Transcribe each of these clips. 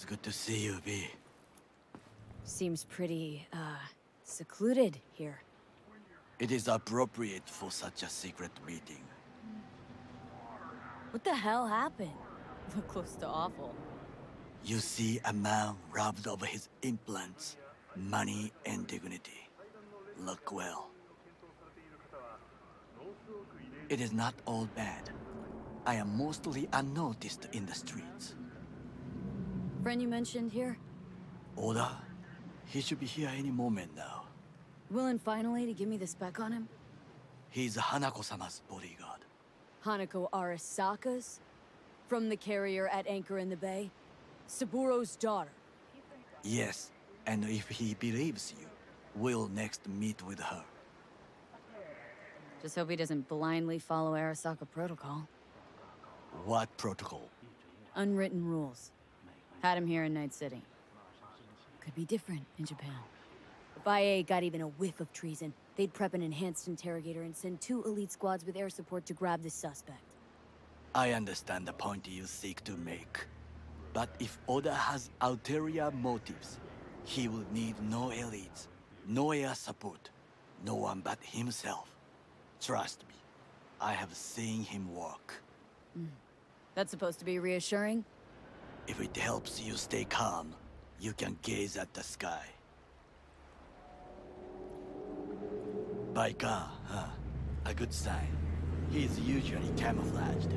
good to see you, V. Seems pretty, secluded here. It is appropriate for such a secret meeting. What the hell happened? Look close to awful. You see a man robbed of his implants, money and dignity. Look well. It is not all bad. I am mostly unnoticed in the streets. Friend you mentioned here? Oda? He should be here any moment now. Willing finally to give me the spec on him? He's Hanako-sama's bodyguard. Hanako Arasaka's? From the carrier at anchor in the bay? Saburo's daughter? Yes, and if he believes you, we'll next meet with her. Just hope he doesn't blindly follow Arasaka protocol. What protocol? Unwritten rules. Had him here in Night City. Could be different in Japan. If IA got even a whiff of treason, they'd prep an enhanced interrogator and send 2 elite squads with air support to grab the suspect. I understand the point you seek to make. But if Oda has ulterior motives, he will need no elites, no air support, no one but himself. Trust me, I have seen him work. That's supposed to be reassuring? If it helps you stay calm, you can gaze at the sky. By car, huh? A good sign. He is usually camouflaged.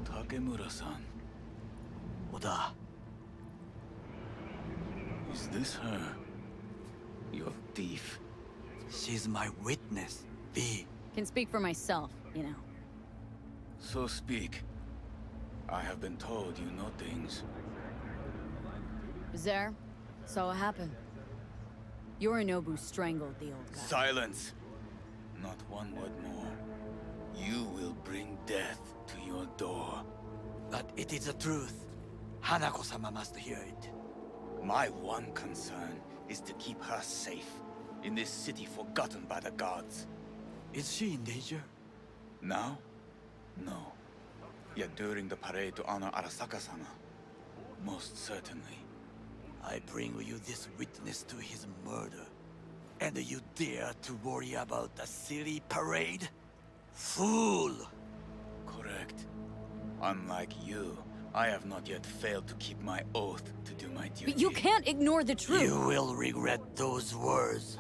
Takemura-san, Oda, is this her? Your thief? she's my witness, V. Can speak for myself, you know. So speak. I have been told you know things. Was there? Saw what happened. Yorinobu strangled the old guy. Silence! Not one word more. You will bring death to your door. But it is the truth. Hanako-sama must hear it. My one concern is to keep her safe in this city forgotten by the gods. Is she in danger? Now? No. Yet during the parade to honor Arasaka-sama, most certainly. I bring you this witness to his murder. And you dare to worry about a silly parade? Fool! Correct. Unlike you, I have not yet failed to keep my oath to do my duty. But you can't ignore the truth! You will regret those words.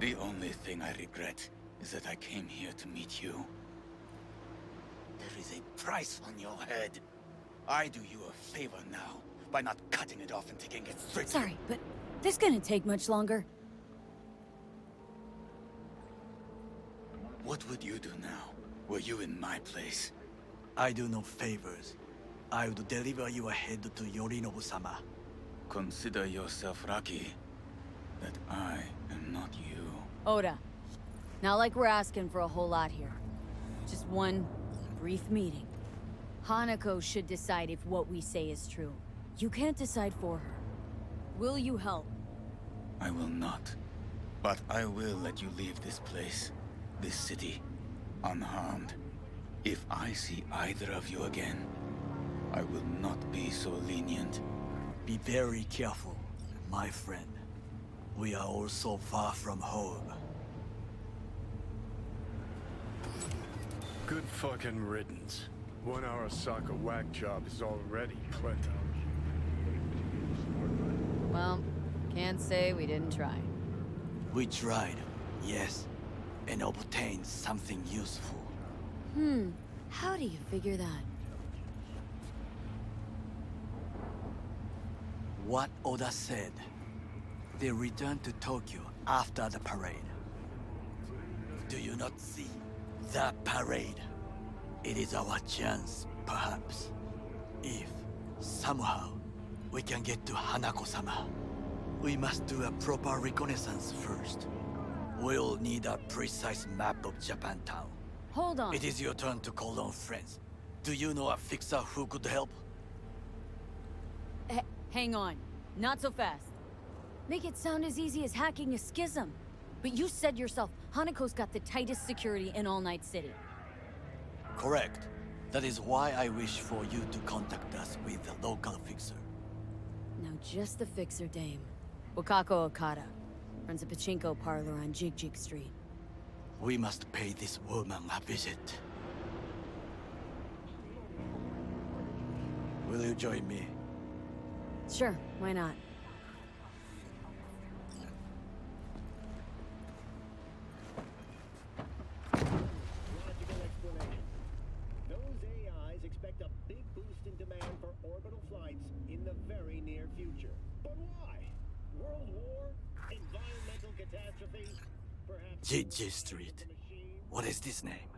The only thing I regret is that I came here to meet you. There is a price on your head. I do you a favor now by not cutting it off and taking it straight. Sorry, but this gonna take much longer. What would you do now, were you in my place? I do no favors. I would deliver you ahead to Yorinobu-sama. Consider yourself lucky that I am not you. Oda, not like we're asking for a whole lot here. Just one brief meeting. Hanako should decide if what we say is true. You can't decide for her. Will you help? I will not. But I will let you leave this place, this city, unharmed. If I see either of you again, I will not be so lenient. Be very careful, my friend. We are all so far from home. Good fucking riddance. One Arasaka whack job is already plenty. Well, can't say we didn't try. We tried, yes, and obtained something useful. How do you figure that? What Oda said. They returned to Tokyo after the parade. Do you not see the parade? It is our chance, perhaps. If, somehow, we can get to Hanako-sama. We must do a proper reconnaissance first. We'll need a precise map of Japantown. Hold on. It is your turn to call on friends. Do you know a fixer who could help? Hang on. Not so fast. Make it sound as easy as hacking a schism. But you said yourself, Hanako's got the tightest security in all Night City. Correct. That is why I wish for you to contact us with the local fixer. Now just the fixer dame. Wakako Okada. Runs a pachinko parlor on Jig Street. We must pay this woman a visit. Will you join me? Sure, why not? Logical explanation. Those AIs expect a big boost in demand for orbital flights in the very near future. But why? World war? Environmental catastrophe? Perhaps... Jiji Street. What is this name?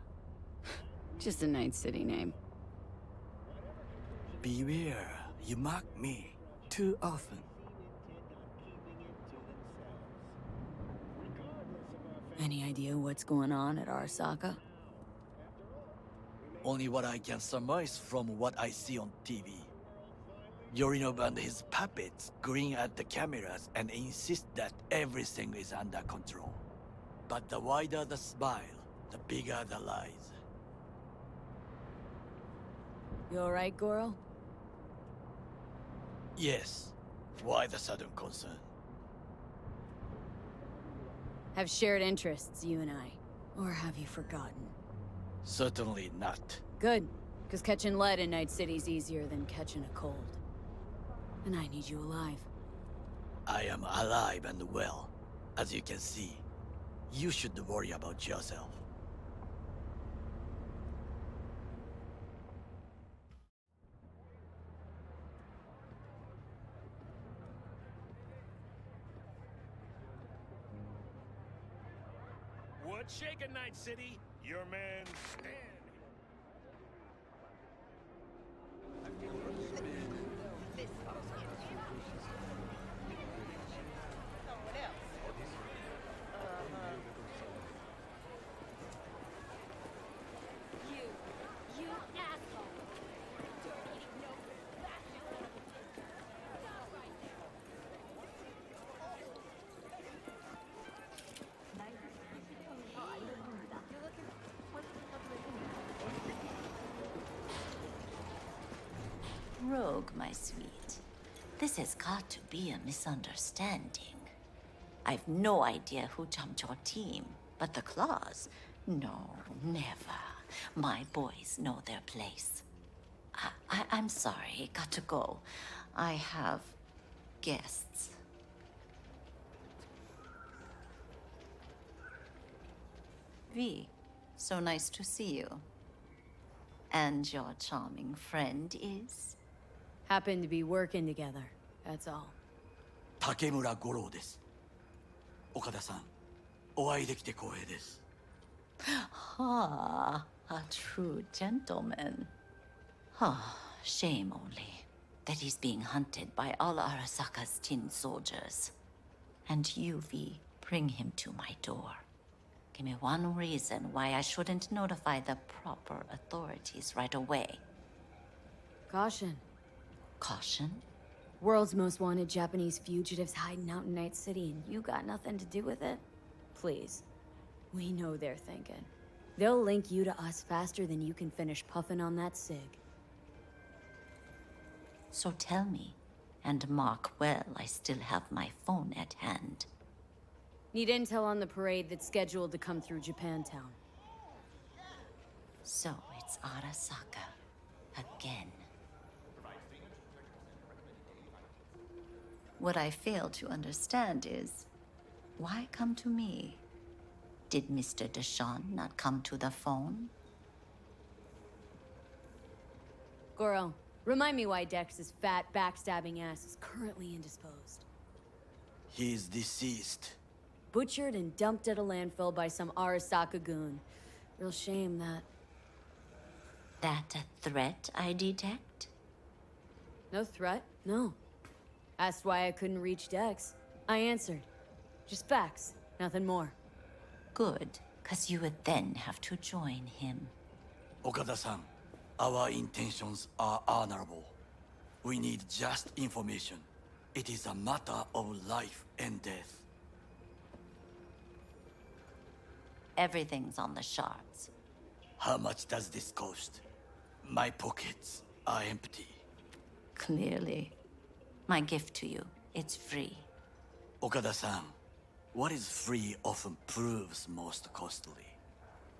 Just a Night City name. Beware, you mock me too often. Any idea what's going on at Arasaka? Only what I can surmise from what I see on TV. Yorinobu and his puppets grin at the cameras and insist that everything is under control. But the wider the smile, the bigger the lies. You alright, Goro? Yes. Why the sudden concern? Have shared interests, you and I. Or have you forgotten? Certainly not. Good, because catching lead in Night City's easier than catching a cold. And I need you alive. I am alive and well, as you can see. You should worry about yourself. What's shaking, Night City? Your man, Stan. Rogue, my sweet. This has got to be a misunderstanding. I've no idea who jumped your team, but the claws? No, never. My boys know their place. I'm sorry, got to go. I have guests. V, so nice to see you. And your charming friend is? Happen to be working together, that's all. 竹村五郎です。岡田さん、お会いできて光栄です。Ah, a true gentleman. Ah, shame only that he's being hunted by all Arasaka's tin soldiers. And you, V, bring him to my door. Give me one reason why I shouldn't notify the proper authorities right away. Caution. Caution? World's most wanted Japanese fugitives hiding out in Night City, and you got nothing to do with it? Please. We know they're thinking. They'll link you to us faster than you can finish puffing on that cig. So tell me, and mark well I still have my phone at hand. Need intel on the parade that's scheduled to come through Japantown. So it's Arasaka. Again. What I fail to understand is, why come to me? Did Mr. Deshawn not come to the phone? Goro, remind me why Dex's fat, backstabbing ass is currently indisposed. He is deceased. Butchered and dumped at a landfill by some Arasaka goon. Real shame that... That a threat I detect? No threat, no. Asked why I couldn't reach Dex. I answered. Just facts, nothing more. Good, because you would then have to join him. Okada-san, our intentions are honorable. We need just information. It is a matter of life and death. Everything's on the shards. How much does this cost? My pockets are empty. Clearly. My gift to you, it's free. Okada-san, what is free often proves most costly.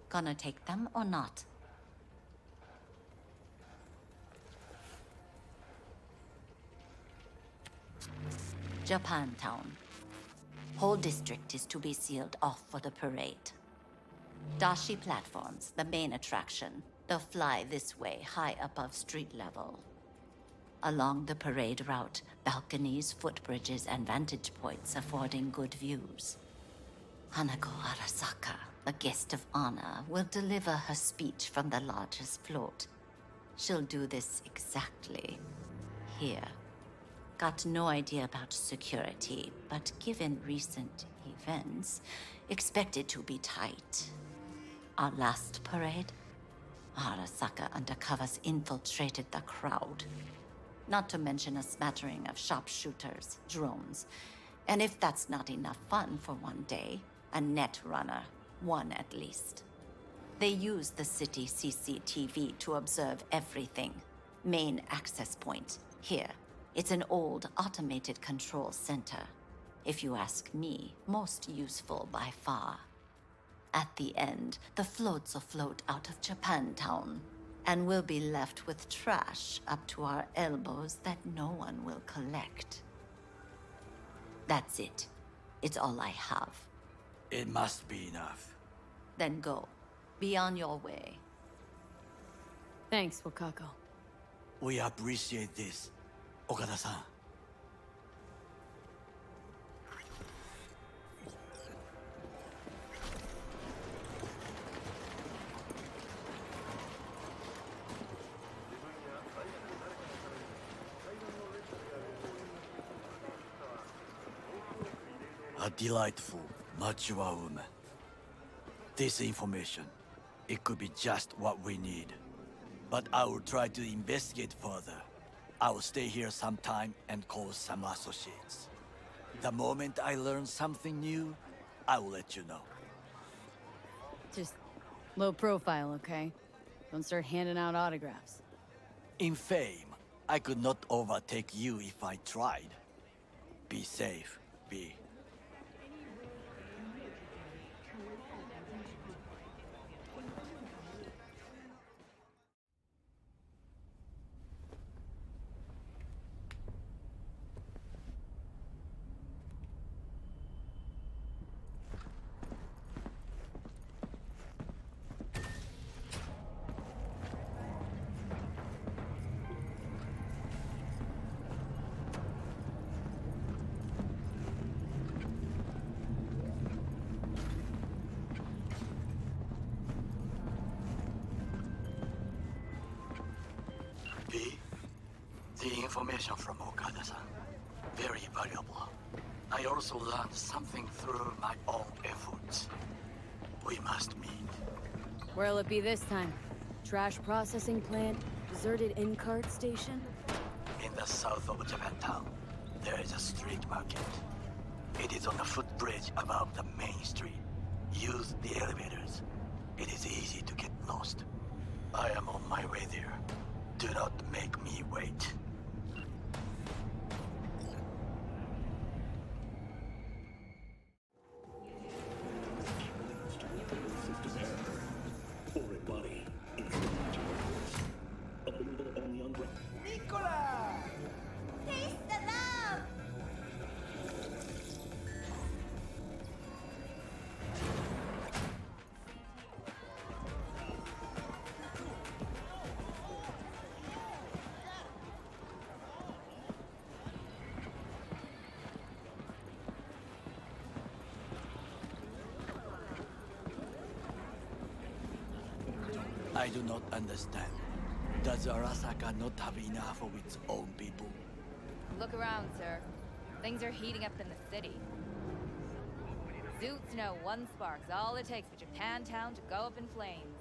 Gonna take them or not? Japantown. Whole district is to be sealed off for the parade. Dashi platforms, the main attraction. They'll fly this way, high above street level. Along the parade route, balconies, footbridges, and vantage points affording good views. Hanako Arasaka, a guest of honor, will deliver her speech from the largest float. She'll do this exactly here. Got no idea about security, but given recent events, expect it to be tight. Our last parade, Arasaka undercovers infiltrated the crowd. Not to mention a smattering of sharpshooters, drones, and if that's not enough fun for one day, a net runner, one at least. They use the city CCTV to observe everything. Main access point, here. It's an old automated control center. If you ask me, most useful by far. At the end, the floats will float out of Japantown, and we'll be left with trash up to our elbows that no one will collect. That's it. It's all I have. It must be enough. Then go. Be on your way. Thanks, Wakako. We appreciate this, Okada-san. A delightful, mature woman. This information, it could be just what we need. But I will try to investigate further. I will stay here some time and call some associates. The moment I learn something new, I will let you know. Just low profile, okay? Don't start handing out autographs. In fame, I could not overtake you if I tried. Be safe, B. B, the information from Okada-san, very valuable. I also learned something through my own efforts. We must meet. Where'll it be this time? Trash processing plant? Deserted in-cart station? In the south of Japantown, there is a street market. It is on a footbridge above the main street. Use the elevators. It is easy to get lost. I am on my way there. Do not make me wait. Foreign body. Available only on ground. Taste the love! I do not understand. Does Arasaka not have enough of its own people? Look around, sir. Things are heating up in the city. Zoots know one spark's all it takes for Japantown to go up in flames.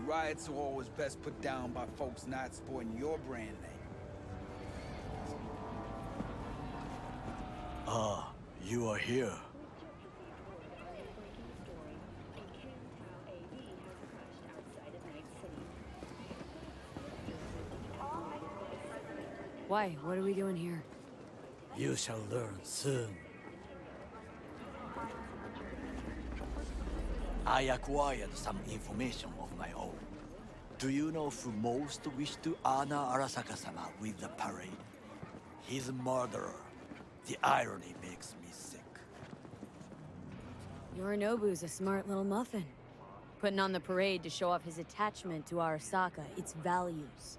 Riots are always best put down by folks not sporting your brand name. Ah, you are here. Why? What are we doing here? You shall learn soon. I acquired some information of my own. Do you know who most wished to honor Arasaka-sama with the parade? His murderer. The irony makes me sick. Yorinobu's a smart little muffin. Putting on the parade to show off his attachment to Arasaka, its values.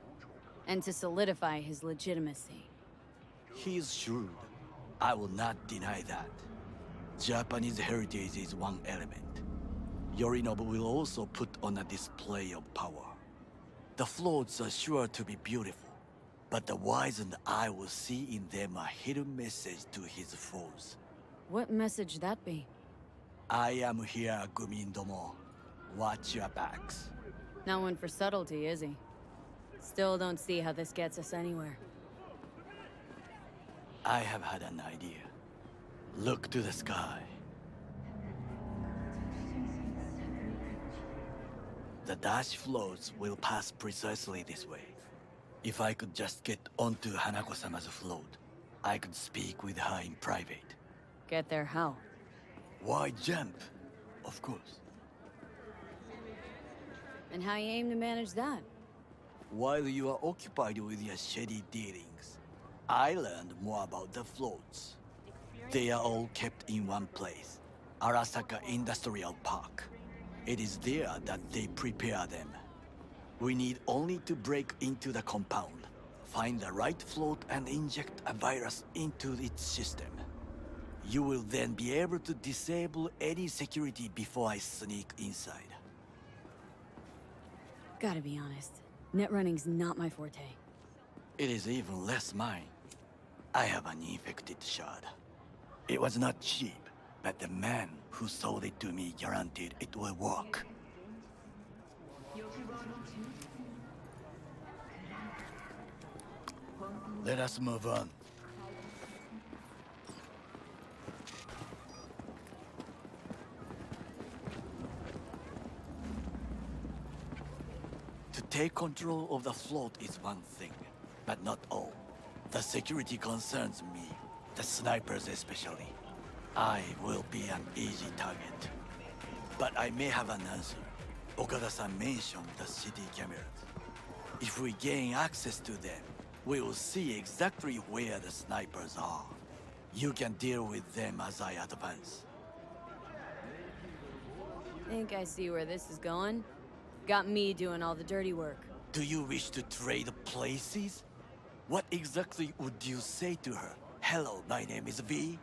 And to solidify his legitimacy. He's shrewd. I will not deny that. Japanese heritage is one element. Yorinobu will also put on a display of power. The floats are sure to be beautiful, but the wizened eye will see in them a hidden message to his foes. What message that be? I am here, Gumindomo. Watch your backs. Not one for subtlety, is he? Still don't see how this gets us anywhere. I have had an idea. Look to the sky. The dash floats will pass precisely this way. If I could just get onto Hanako-sama's float, I could speak with her in private. Get there how? Why jump? Of course. And how you aim to manage that? While you are occupied with your shady dealings, I learned more about the floats. They are all kept in one place, Arasaka Industrial Park. It is there that they prepare them. We need only to break into the compound, find the right float and inject a virus into its system. You will then be able to disable any security before I sneak inside. Gotta be honest, net running's not my forte. It is even less mine. I have an infected shard. It was not cheap, but the man who sold it to me guaranteed it will work. Let us move on. To take control of the float is one thing, but not all. The security concerns me, the snipers especially. I will be an easy target. But I may have an answer. Okada-san mentioned the city cameras. If we gain access to them, we will see exactly where the snipers are. You can deal with them as I advance. Think I see where this is going? Got me doing all the dirty work. Do you wish to trade places? What exactly would you say to her? Hello, my name is V.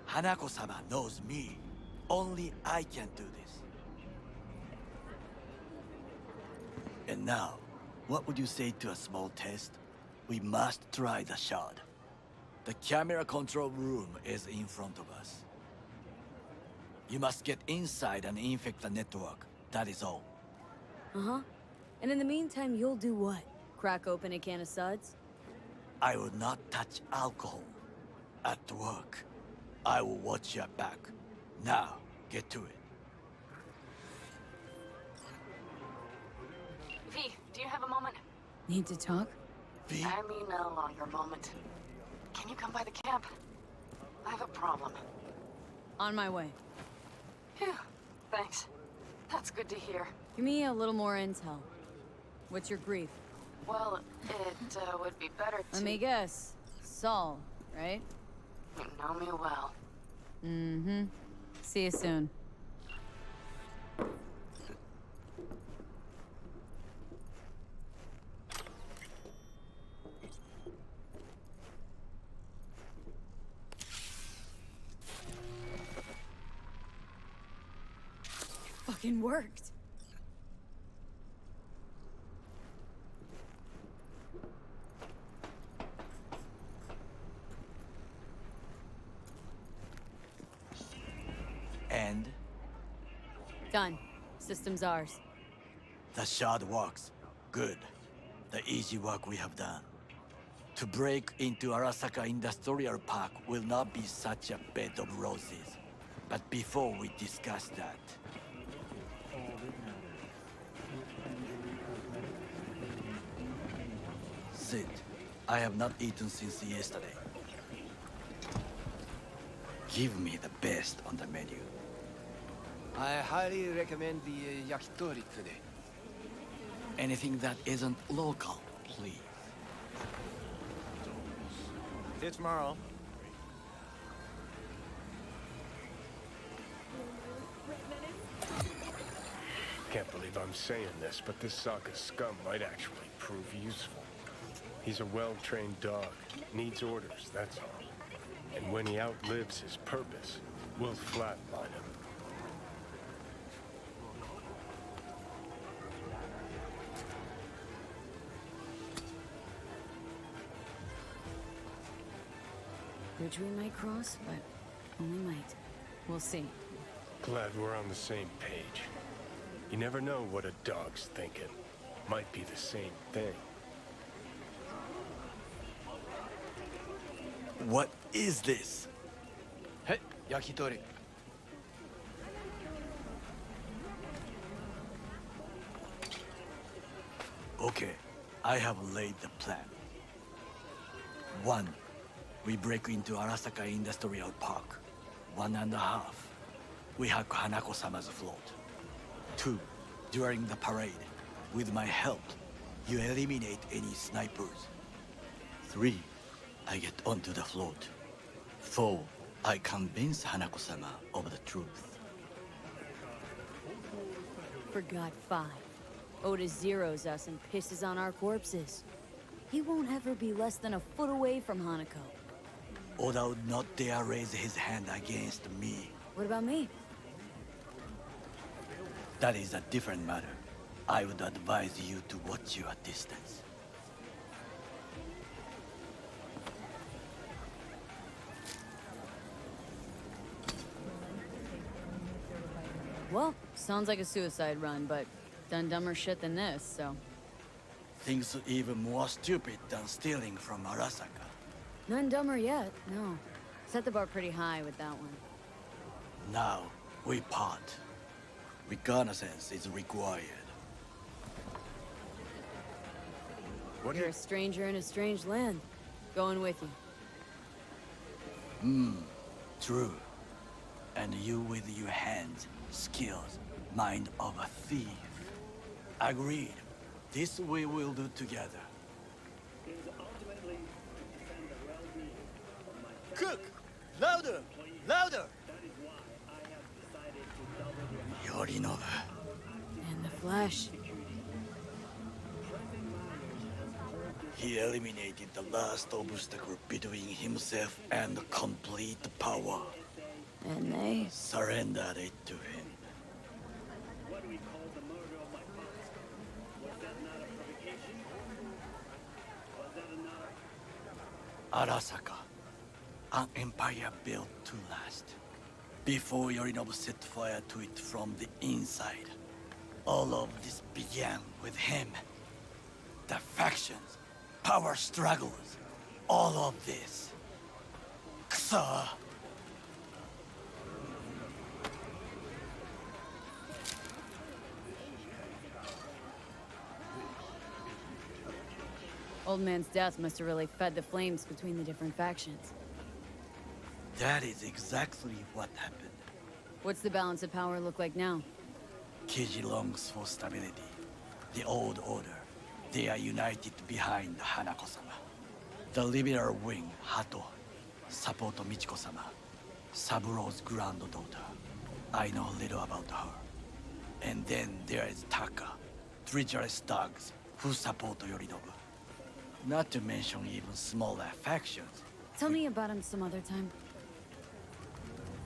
Hanako-sama knows me. Only I can do this. And now, what would you say to a small test? We must try the shard. The camera control room is in front of us. You must get inside and infect the network. That is all. Uh-huh. And in the meantime, you'll do what? Crack open a can of suds? I will not touch alcohol. At work, I will watch your back. Now, get to it. V, do you have a moment? Need to talk? V? I mean a longer moment. Can you come by the camp? I have a problem. On my way. Phew, thanks. That's good to hear. Give me a little more intel. What's your grief? Well, it would be better to... Let me guess. Saul, right? You know me well. Mm-hmm. See you soon. Fucking worked. Done. System's ours. The shard works. Good. The easy work we have done. To break into Arasaka Industrial Park will not be such a bed of roses. But before we discuss that, Sid, I have not eaten since yesterday. Give me the best on the menu. I highly recommend the yakitori today. Anything that isn't local, please. See you tomorrow. Can't believe I'm saying this, but this Sokka scum might actually prove useful. He's a well-trained dog. Needs orders, that's all. And when he outlives his purpose, we'll flatline him. Bridge we might cross, but only might. We'll see. Glad we're on the same page. You never know what a dog's thinking. Might be the same thing. What is this? Hey, yakitori. Okay, I have laid the plan. 1. We break into Arasaka Industrial Park. 1.5. We hack Hanako-sama's float. 2. During the parade, with my help, you eliminate any snipers. 3. I get onto the float. 4. I convince Hanako-sama of the truth. Forgot 5. Oda zeroes us and pisses on our corpses. He won't ever be less than a foot away from Hanako. Oda would not dare raise his hand against me. What about me? That is a different matter. I would advise you to watch your distance. Well, sounds like a suicide run, but done dumber shit than this, so... Things even more stupid than stealing from Arasaka. None dumber yet, no. Set the bar pretty high with that one. Now, we part. Reconnaissance is required. You're a stranger in a strange land. Going with you. True. And you with your hands, skills, mind of a thief. Agreed. This we will do together. Is ultimately to defend the well-being of my Cook! Louder! Louder! That is why I have decided to double the Yorinobu. And the Flash. He eliminated the last obstacle between himself and complete power. And they... Surrendered it to him. what do we call the murder of my father? Was that not a provocation? Was that Arasaka. An empire built to last. Before Yorinobu set fire to it from the inside. All of this began with him. The factions, power struggles, all of this. Kusa! Old man's death must have really fed the flames between the different factions. That is exactly what happened. What's the balance of power look like now? Kiji longs for stability. The old order. They are united behind Hanako-sama. The liberal wing, Hato, support Michiko-sama, Saburo's granddaughter. I know little about her. And then there is Taka, treacherous dogs who support Yorinobu. Not to mention even smaller factions. Tell me about him some other time.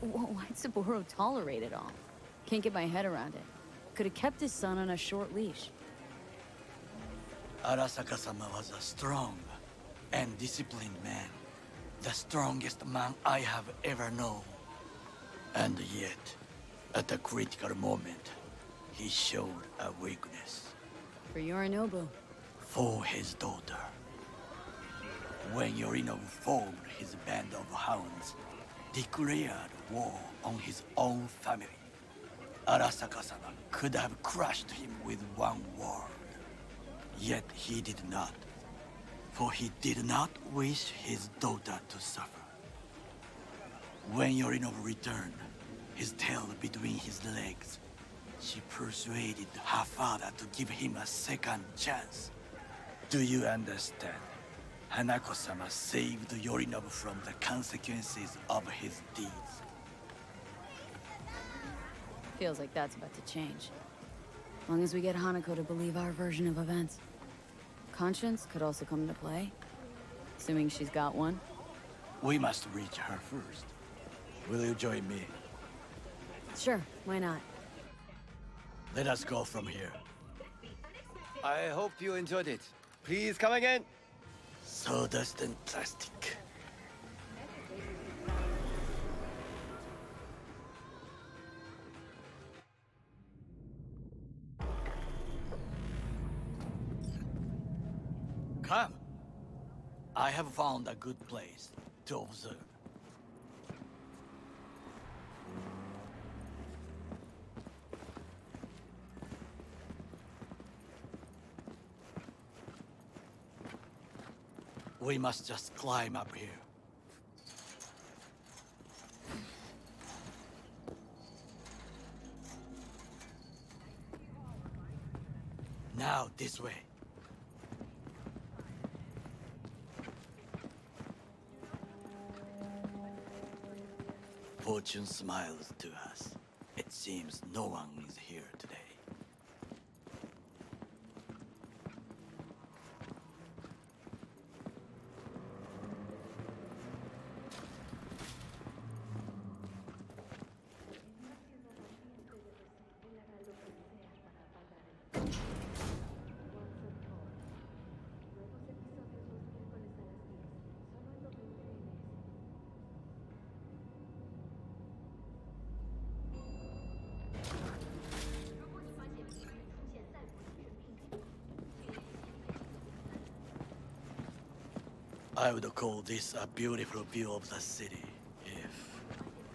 Why'd Saburo tolerate it all? Can't get my head around it. Could have kept his son on a short leash. Arasaka-sama was a strong and disciplined man. The strongest man I have ever known. And yet, At a critical moment, he showed a weakness. For Yorinobu. For his daughter. When Yorinobu formed his band of hounds, declared war on his own family, Arasaka-sama could have crushed him with one word. Yet he did not, for he did not wish his daughter to suffer. When Yorinobu returned, his tail between his legs, she persuaded her father to give him a second chance. Do you understand? Hanako-sama saved Yorinobu from the consequences of his deeds. Feels like that's about to change. As long as we get Hanako to believe our version of events. Conscience could also come into play. Assuming she's got one. We must reach her first. Will you join me? Sure, why not? Let us go from here. I hope you enjoyed it. Please come again. Sawdust and plastic. Come. I have found a good place to observe. We must just climb up here. Now, this way. Fortune smiles to us. It seems no one is here today. I would call this a beautiful view of the city,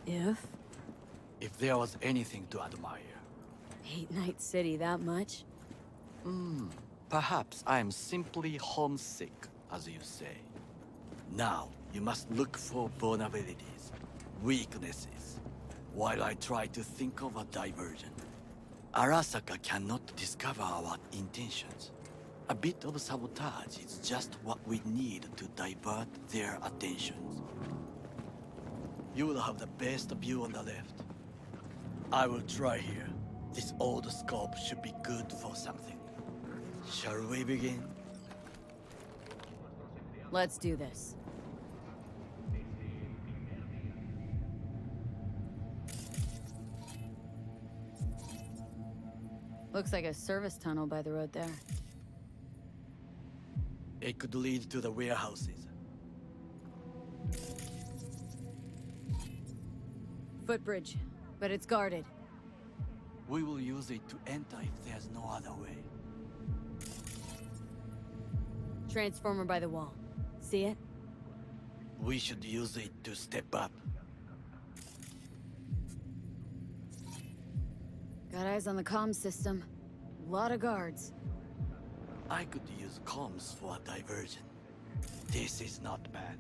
if there was anything to admire. Hate Night City that much? Perhaps I am simply homesick, as you say. Now, you must look for vulnerabilities, weaknesses, while I try to think of a diversion. Arasaka cannot discover our intentions. A bit of sabotage is just what we need to divert their attentions. You will have the best view on the left. I will try here. This old scope should be good for something. Shall we begin? Let's do this. Looks like a service tunnel by the road there. It could lead to the warehouses. Footbridge, but it's guarded. We will use it to enter if there's no other way. Transformer by the wall. See it? We should use it to step up. Got eyes on the comm system. Lot of guards. I could use comms for a diversion. This is not bad.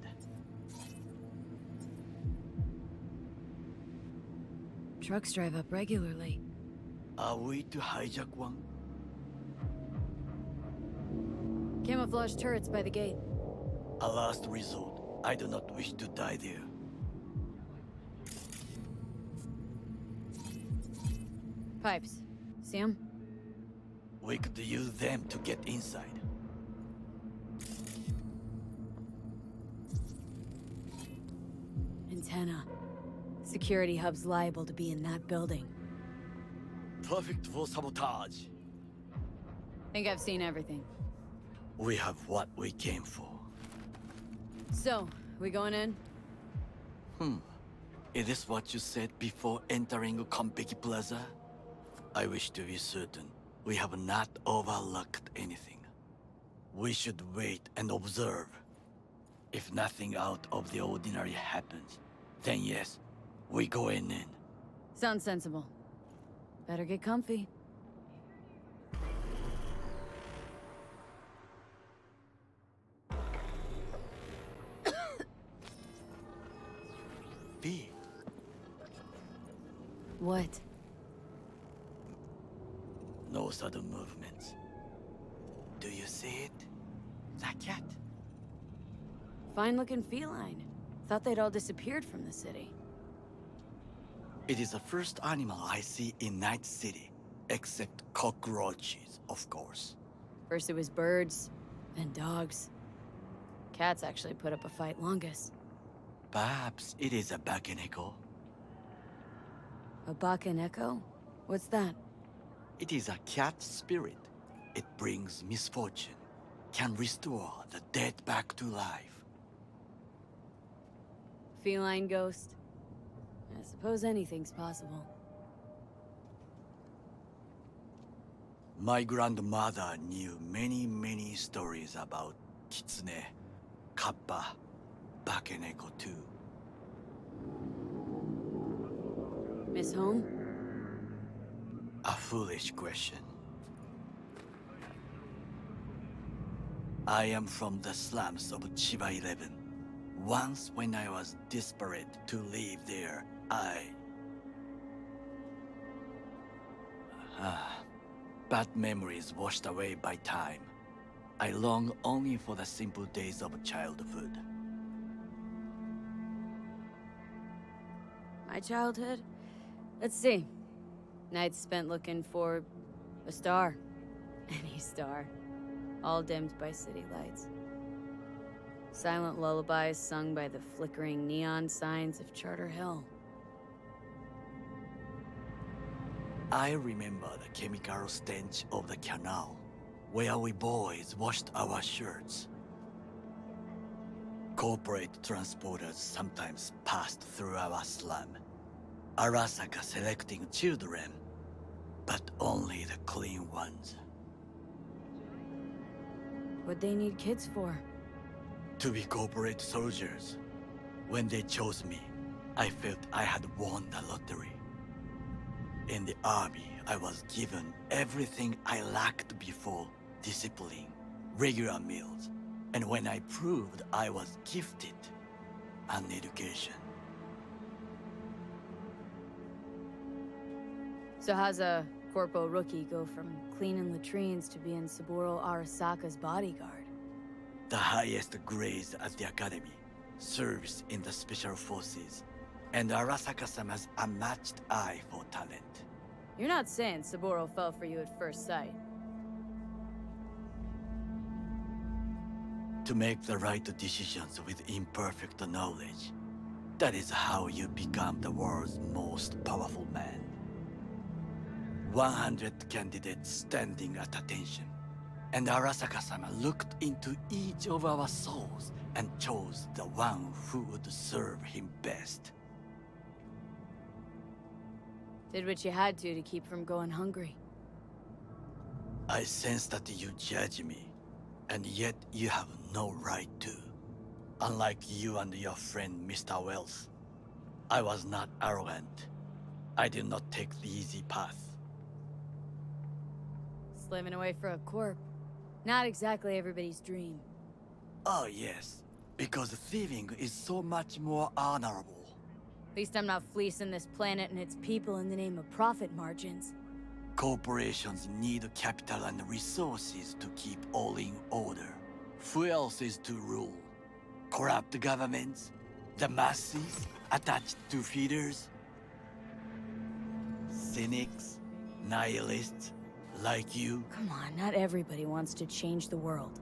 Trucks drive up regularly. Are we to hijack one? Camouflage turrets by the gate. A last resort. I do not wish to die there. Pipes. See 'em? We could use them to get inside. Antenna. Security hub's liable to be in that building. Perfect for sabotage. Think I've seen everything. We have what we came for. So, we going in? Is this what you said before entering Konpeki Plaza? I wish to be certain we have not overlooked anything. We should wait and observe. If nothing out of the ordinary happens, then yes, we go in. Sounds sensible. Better get comfy. V. What? No sudden movements. Do you see it? That cat? Fine-looking feline. Thought they'd all disappeared from the city. It is the first animal I see in Night City, except cockroaches, of course. First it was birds, then dogs. Cats actually put up a fight longest. Perhaps it is a Bakeneko. A Bakeneko? What's that? It is a cat spirit. It brings misfortune, can restore the dead back to life. Feline ghost? I suppose anything's possible. My grandmother knew many stories about Kitsune, Kappa, Bakeneko too. Miss Home? A foolish question. I am from the slums of Chiba 11. Once when I was desperate to live there, bad memories washed away by time. I long only for the simple days of childhood. My childhood? Let's see. Nights spent looking for a star. Any star. All dimmed by city lights. Silent lullabies sung by the flickering neon signs of Charter Hill. I remember the chemical stench of the canal, where we boys washed our shirts. Corporate transporters sometimes passed through our slum, Arasaka selecting children, but only the clean ones. What'd they need kids for? To be corporate soldiers. When they chose me, I felt I had won the lottery. In the army, I was given everything I lacked before: discipline, regular meals, and when I proved I was gifted, an education. So how's a corpo rookie go from cleaning latrines to being Saburo Arasaka's bodyguard? The highest grades at the academy, serves in the special forces, and Arasaka-sama's unmatched eye for talent. You're not saying Saburo fell for you at first sight. To make the right decisions with imperfect knowledge, that is how you become the world's most powerful man. 100 candidates standing at attention, and Arasaka-sama looked into each of our souls and chose the one who would serve him best. Did what you had to keep from going hungry. I sense that you judge me, and yet you have no right to. Unlike you and your friend Mr. Wells, I was not arrogant. I did not take the easy path. Slaving away for a corp. Not exactly everybody's dream. Oh yes, because thieving is so much more honorable. At least I'm not fleecing this planet and its people in the name of profit margins. Corporations need capital and resources to keep all in order. Who else is to rule? Corrupt governments? The masses attached to feeders? Cynics? Nihilists? Like you? Come on, not everybody wants to change the world.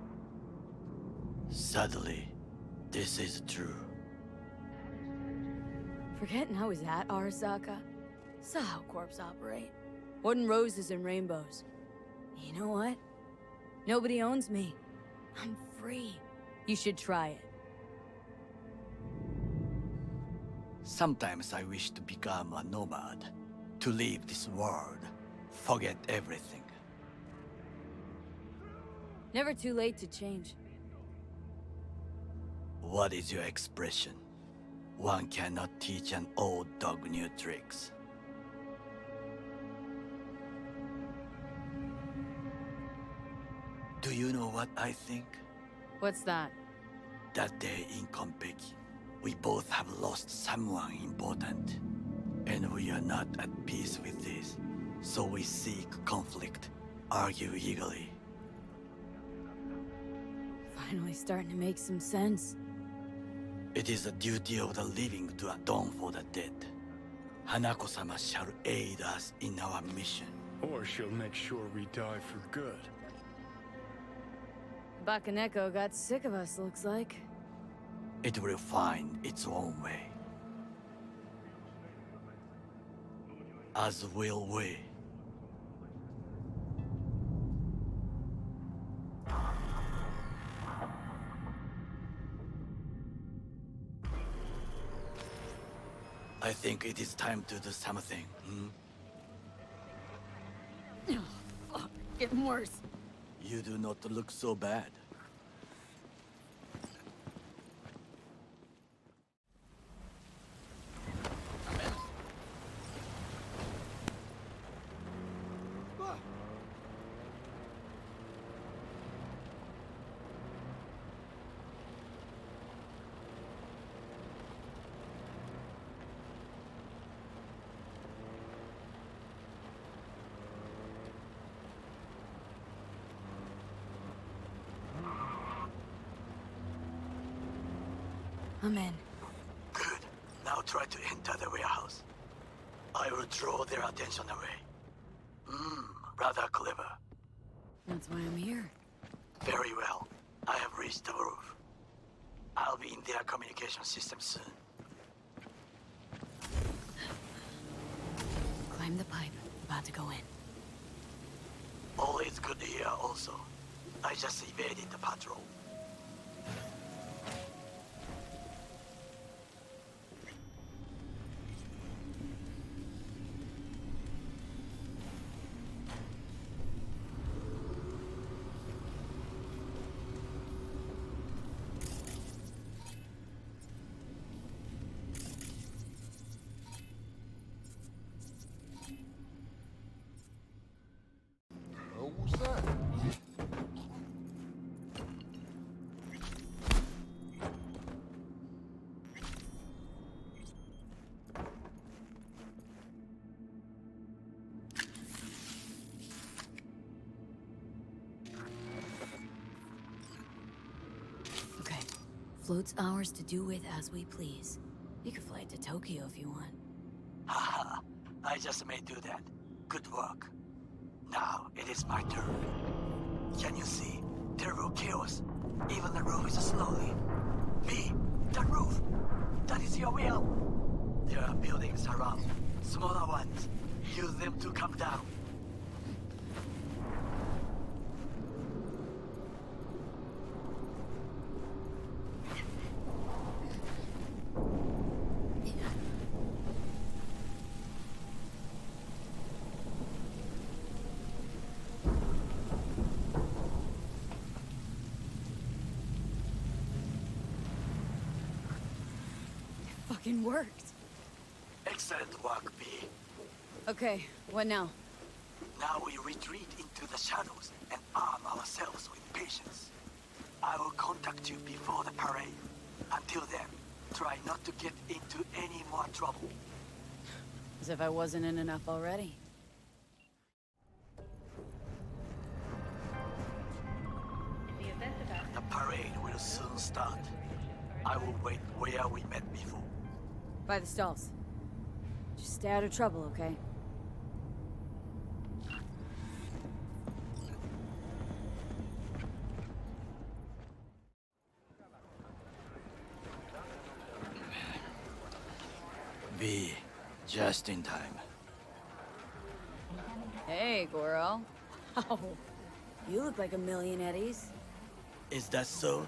Sadly, this is true. Forgetting I was at Arasaka? Saw how corps operate. Wasn't roses and rainbows. You know what? Nobody owns me. I'm free. You should try it. Sometimes I wish to become a nomad, to leave this world, forget everything. Never too late to change. What is your expression? One cannot teach an old dog new tricks. Do you know what I think? What's that? That day in Konpeki, we both have lost someone important. And we are not at peace with this. So we seek conflict, argue eagerly. Finally starting to make some sense. It is the duty of the living to atone for the dead. Hanako-sama shall aid us in our mission. Or she'll make sure we die for good. Bakaneko got sick of us, looks like. It will find its own way. As will we. I think it is time to do something, Fuck, getting worse. You do not look so bad. I'm in. Good. Now try to enter the warehouse. I will draw their attention away. Rather clever. That's why I'm here. Very well. I have reached the roof. I'll be in their communication system soon. Climb the pipe. About to go in. Always good here also. I just evaded the patrol. Okay. Float's ours to do with as we please. You can fly to Tokyo if you want. Haha, I just may do that. Good work. Now it is my turn. Can you see? Terrible chaos. Even the roof is slowly. V, the roof! That is your will! There are buildings around. Smaller ones. Use them to come down. Fucking worked. Excellent work, V. Okay, what now? Now we retreat into the shadows and arm ourselves with patience. I will contact you before the parade. Until then, try not to get into any more trouble. As if I wasn't in enough already. The parade will soon start. I will wait where we met before. By the stalls. Just stay out of trouble, okay? V, just in time. Hey, Goro. Oh, you look like a million eddies. Is that so?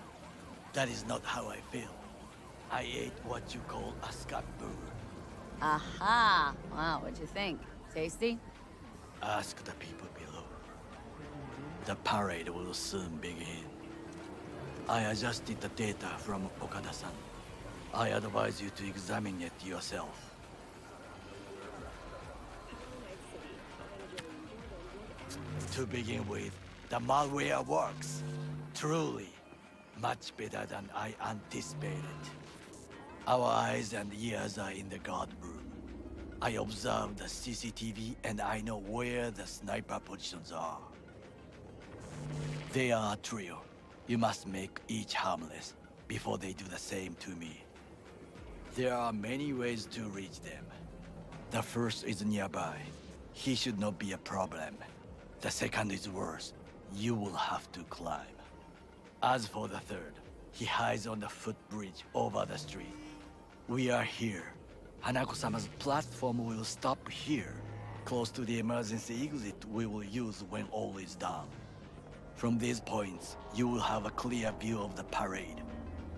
That is not how I feel. I ate what you call a scaboo. Aha! Wow, what'd you think? Tasty? Ask the people below. The parade will soon begin. I adjusted the data from Okada-san. I advise you to examine it yourself. To begin with, the malware works. Truly, much better than I anticipated. Our eyes and ears are in the guard room. I observed the CCTV and I know where the sniper positions are. They are a trio. You must make each harmless before they do the same to me. There are many ways to reach them. The first is nearby. He should not be a problem. The second is worse. You will have to climb. As for the third, he hides on the footbridge over the street. We are here. Hanako-sama's platform will stop here, close to the emergency exit we will use when all is done. From these points, you will have a clear view of the parade,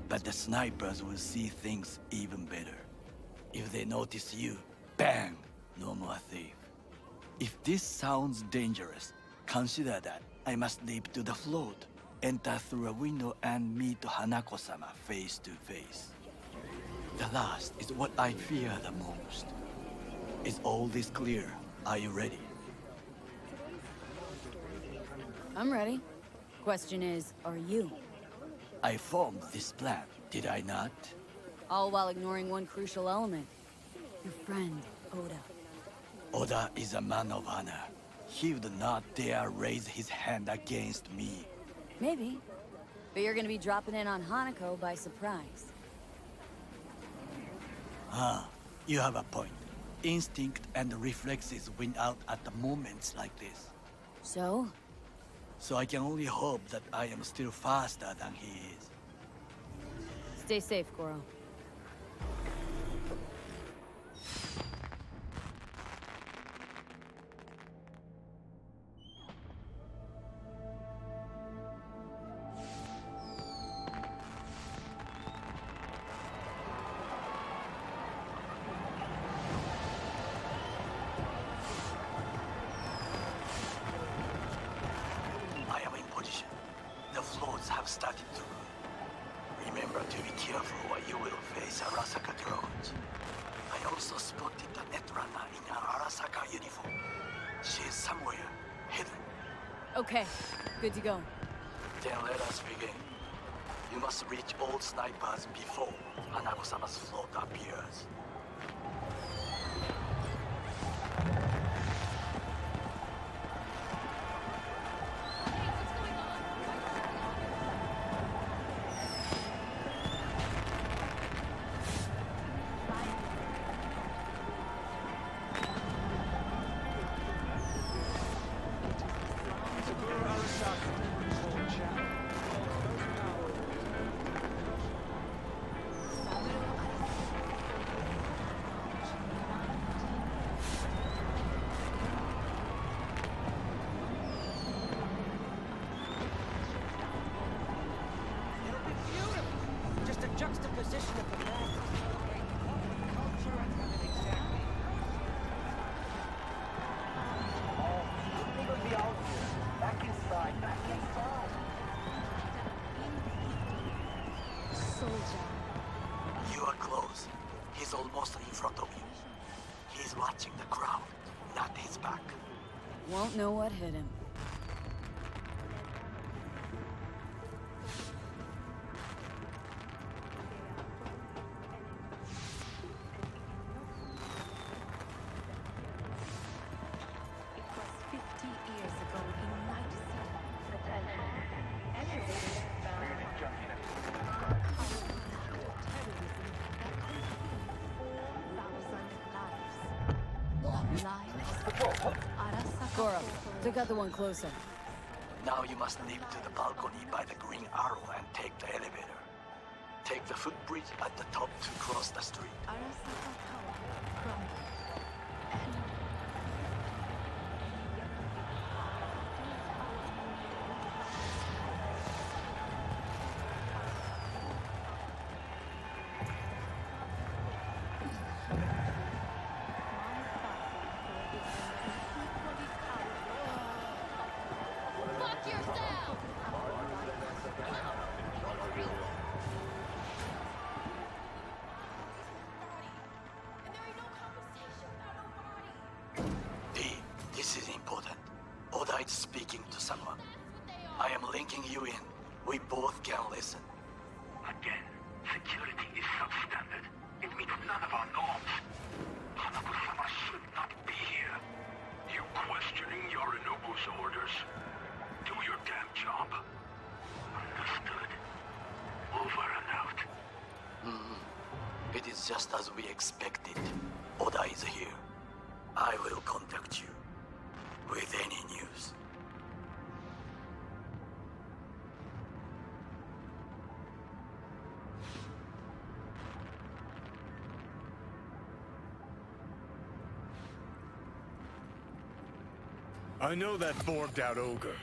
but the snipers will see things even better. If they notice you, bang! No more thief. If this sounds dangerous, consider that I must leap to the float, enter through a window and meet Hanako-sama face to face. The last is what I fear the most. Is all this clear? Are you ready? I'm ready. Question is, are you? I formed this plan, did I not? All while ignoring one crucial element. Your friend, Oda. Oda is a man of honor. He would not dare raise his hand against me. Maybe. But you're gonna be dropping in on Hanako by surprise. You have a point. Instinct and reflexes win out at the moments like this. So? So I can only hope that I am still faster than he is. Stay safe, Goro. I am in position. The floats have started to move. Remember to be careful or you will face Arasaka drones. I also spotted the netrunner in an Arasaka uniform. She is somewhere, hidden. Okay, good to go. Then let us begin. You must reach all snipers before Hanako-sama's float appears. Just a juxtaposition of the masses. Culture and exactly. Back inside, back inside. You are close. He's almost in front of you. He's watching the crowd, not his back. Won't know what hit him. Goro, took out the one closer. Now you must leap to the balcony by the green arrow and take the elevator. Take the footbridge at the top to cross the street. Hanako-sama. I am linking you in. We both can listen. Again, security is substandard. It meets none of our norms. Hanako-sama should not be here. You questioning Yorinobu's orders? Do your damn job. Understood. Over and out. It is just as we expected. Oda is here. I will contact you with any news. I know that borged out ogre.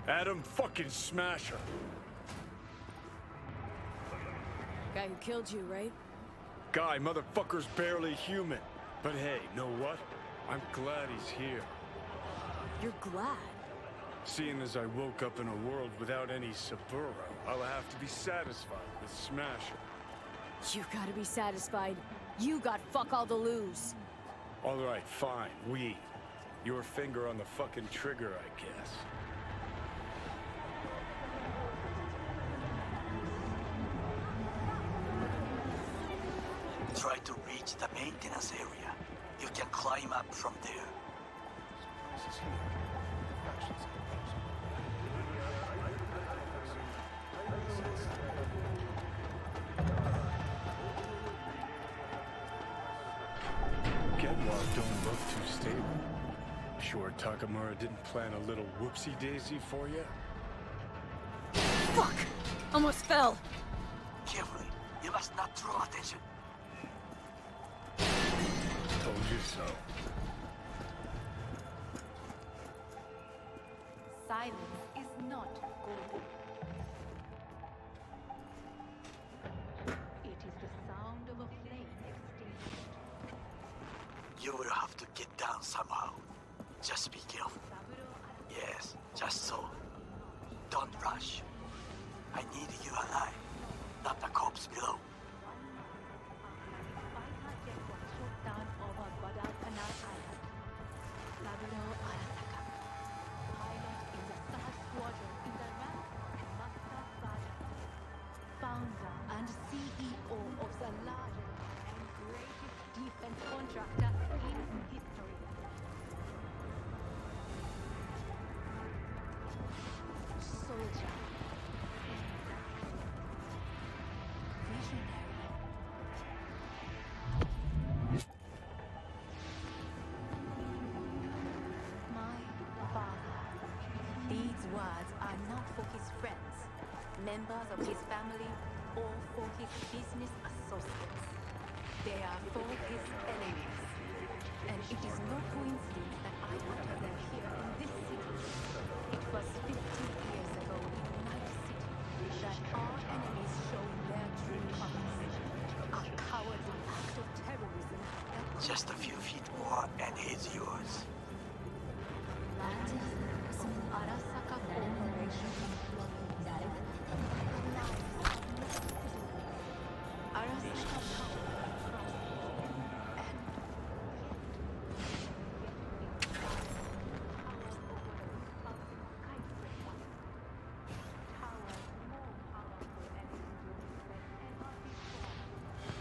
Adam fucking Smasher. Guy who killed you, right? Guy, motherfucker's barely human. But hey, know what? I'm glad he's here. You're glad? Seeing as I woke up in a world without any Saburo, I'll have to be satisfied with Smasher. You gotta be satisfied. You got fuck all to lose. Alright, fine, we. Your finger on the fucking trigger, I guess. Try to reach the maintenance area. You can climb up from there. Genwa don't look too stable. Sure Takamura didn't plan a little whoopsie-daisy for you? Fuck! Almost fell. Carefully. You must not draw attention. Told you so. Silence is not golden. It is the sound of a flame extinguished. You will have to get down somehow. Just be careful. Yes, just so. Don't rush. I need you alive, not the corpse below. Founder and CEO of the largest and greatest defense contractor in history. Soldier. Visionary. My father. These words are not for his friends, members of his family, or for his business associates. They are for his enemies. And it is no coincidence that I utter them here in this city. It was 50 years ago in Night City that our enemies showed their true colors. A cowardly act of terrorism that Just a few feet more and he's yours. Arasaka Corporation. Arasaka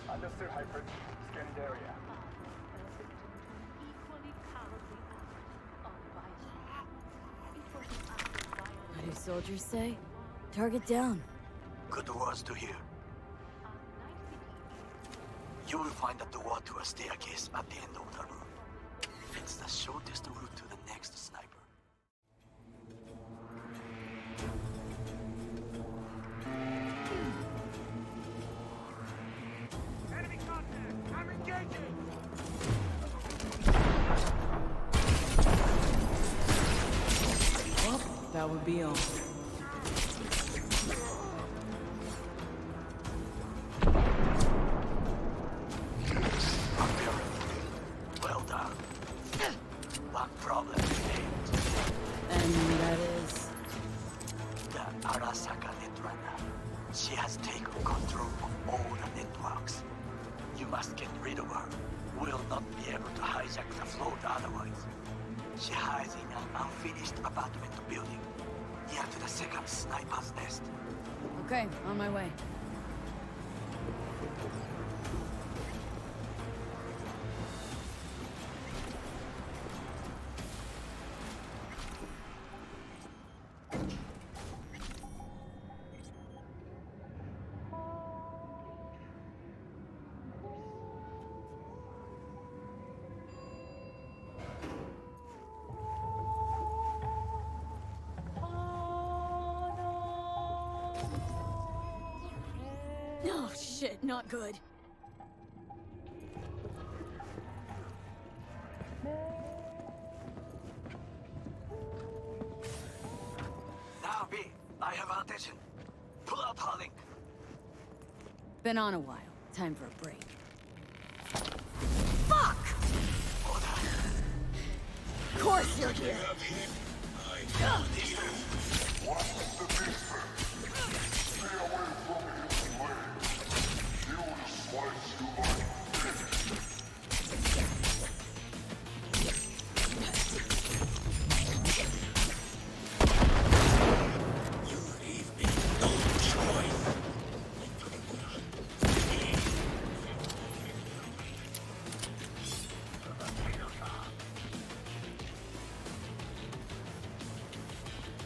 Understood, Hyper. Scanning the area. equally cowardly act of violence. What do soldiers say? Target down. Good words to hear. You will find a door to a staircase at the end of the room. It's the shortest route to the next sniper. Enemy contact! I'm engaging! Well, that would be all. Well done. One problem remains. And that is... The Arasaka Netrunner. She has taken control of all the networks. You must get rid of her. We'll not be able to hijack the float otherwise. She hides in an unfinished apartment building, near to the second sniper's nest. Okay, on my way. Oh shit, not good. Now, B, I have our attention. Pull out her link. Been on a while. Time for a break. Fuck! Of course you're here.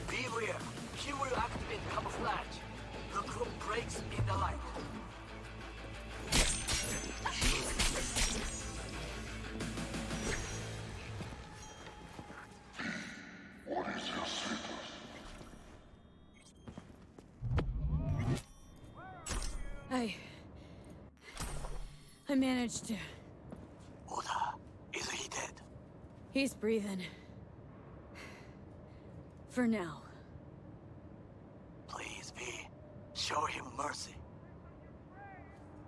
Beware. She will activate camouflage. The crew breaks in the light. I managed to... Oda, is he dead? He's breathing. For now. Please, V. Show him mercy.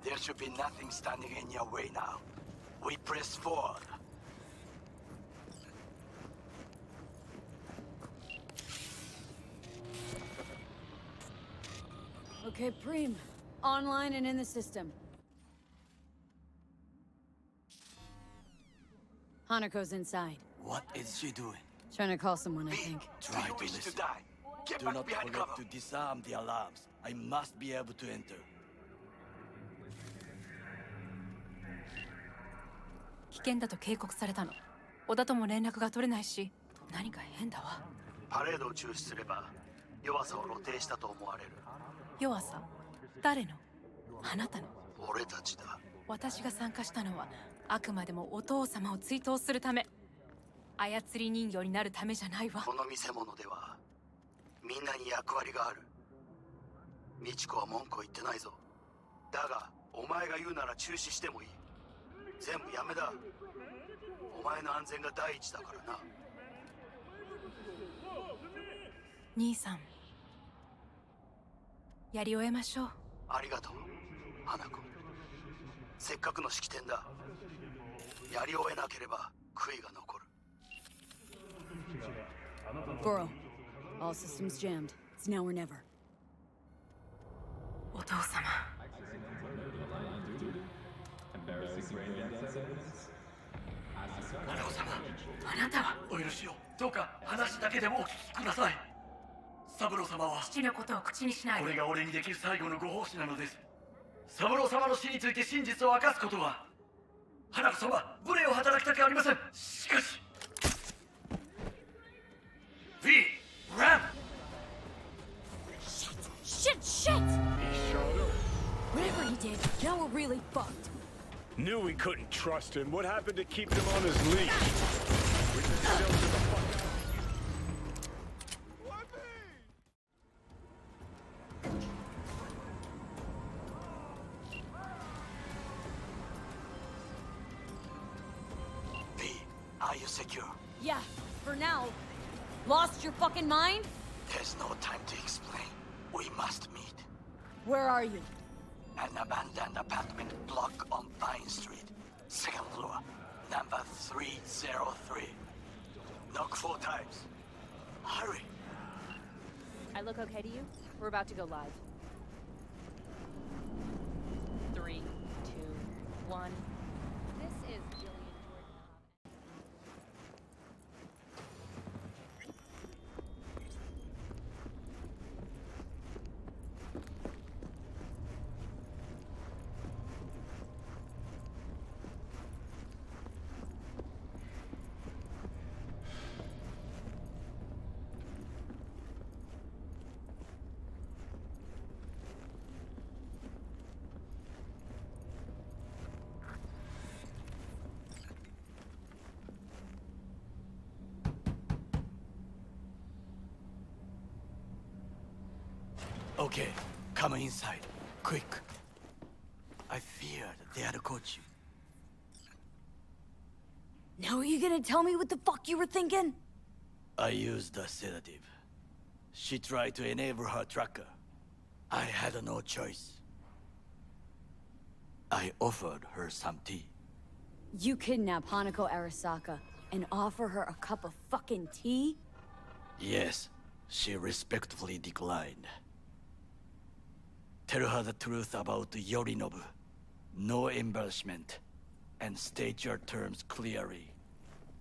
There should be nothing standing in your way now. We press forward. Okay, Preem. Online and in the system. Hanako's inside. What is she doing? Trying to call someone, I V, think. do you wish to die? Get Do back not behind forget cover. to disarm the alarms. I must be able to enter. 危険だと警告されたの。小田とも連絡が取れないし、何か変だわ。パレードを中止すれば弱さを露呈したと思われる。弱さ？誰の？あなたの？俺たちだ。私が参加したのはあくまでもお父様を追悼するため。操り人形になるためじゃないわ。この見せ物ではみんなに役割がある。美智子は文句を言ってないぞ。だがお前が言うなら中止してもいい。全部やめだ。お前の安全が第一だからな。兄さん、やり終えましょう。ありがとう、花子。せっかくの式典だ。やり終えなければ悔いが残る。Goro, all systems jammed. It's now or never. お父様。花子様、あなたはお許しを。どうか話だけでもお聞きください。三郎様は父のことを口にしない。これが俺にできる最後のご奉仕なのです。三郎様の死について真実を明かすことは花子様、無礼を働きたくありません。しかし V! Ram! Shit! Whatever he did, now we're really fucked. Knew we couldn't trust him. What happened to keeping him on his leash? We just filtered the fuck out. V, are you secure? Yeah, for now. Lost your fucking mind? There's no time to explain. We must meet. Where are you? An abandoned apartment block on Pine Street. Second floor. Number 303. Knock 4 times. Hurry. I look okay to you? We're about to go live. 3, 2, 1. This is Jillian Okay, come inside. Quick. I feared they had caught you. Now are you gonna tell me what the fuck you were thinking? I used a sedative. She tried to enable her tracker. I had no choice. I offered her some tea. You kidnap Hanako Arasaka and offer her a cup of fucking tea? Yes, she respectfully declined. Tell her the truth about Yorinobu. No embellishment. And state your terms clearly.